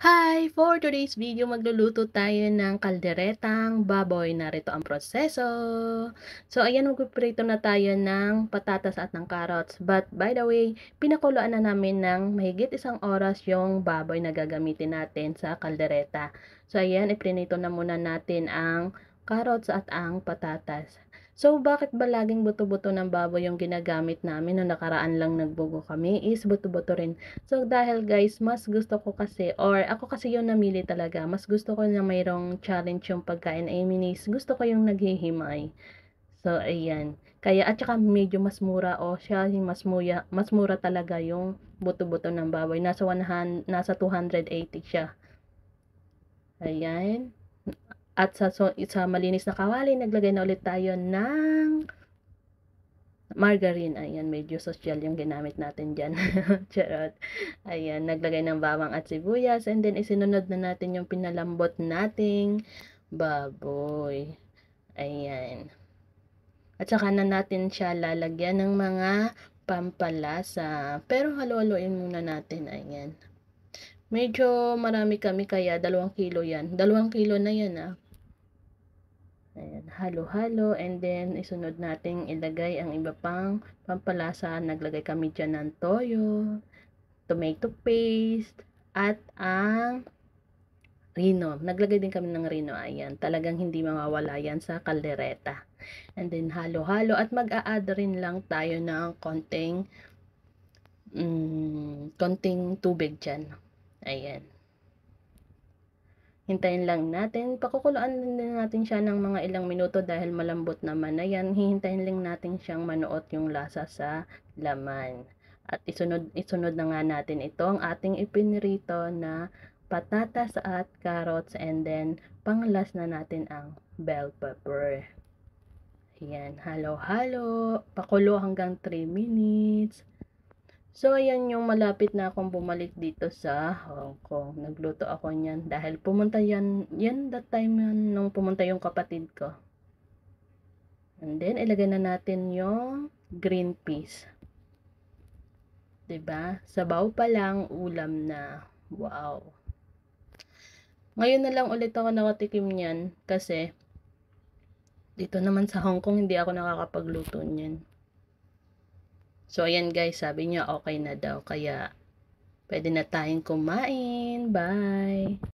Hi! For today's video, magluluto tayo ng kalderetang baboy. Narito ang proseso. So, ayan, magpiprito na tayo ng patatas at ng carrots. But, by the way, pinakuluan na namin ng mahigit 1 oras yung baboy na gagamitin natin sa kaldereta. So, ayan, iprinito na muna natin ang carrots at ang patatas. So, bakit ba laging buto-buto ng baboy yung ginagamit namin? Noong nakaraan lang nagbugo kami is buto-buto rin. So, dahil guys, mas gusto ko kasi, or ako kasi yung namili talaga, mas gusto ko na mayroong challenge yung pagkain. I mean, gusto ko yung naghihimay. So, ayan. Kaya, at saka medyo mas mura o siya, yung mas mura talaga yung buto-buto ng baboy. Nasa 280 siya. Ayan. At sa malinis na kawali, naglagay na ulit tayo ng margarine. Ayan, medyo social yung ginamit natin dyan. Charot. Ayan, naglagay ng bawang at sibuyas. And then, isinunod na natin yung pinalambot nating baboy. Ayan. At saka na natin siya lalagyan ng mga pampalasa. Pero halo-haloin muna natin. Ayan. Medyo marami kami kaya 2 kilo yan. 2 kilo na yan ah. Ayan, halo-halo, and then isunod nating ilagay ang iba pang pampalasa. Naglagay kami dyan ng toyo, tomato paste, at ang rino. Naglagay din kami ng rino. Ayan, talagang hindi mawawala yan sa kaldereta. And then halo-halo, at mag-a-add rin lang tayo ng konting tubig dyan. Ayan. Hintayin lang natin, pakukuluan din natin siya ng mga ilang minuto dahil malambot naman na yan. Hihintayin lang natin siyang manuot yung lasa sa laman. At isunod na nga natin ito ang ating ipinrito na patatas at carrots, and then panglas na natin ang bell pepper. Ayan, halo-halo, pakulo hanggang 3 minutes. So, ayan yung malapit na akong bumalik dito sa Hong Kong. Nagluto ako niyan dahil pumunta yan that time yan nung pumunta yung kapatid ko. And then, ilagay na natin yung green peas. 'Di ba? Sabaw pa lang, ulam na. Wow! Ngayon na lang ulit ako nakatikim niyan kasi dito naman sa Hong Kong hindi ako nakakapagluto niyan. So, ayan guys, sabi niya okay na daw. Kaya, pwede na tayong kumain. Bye!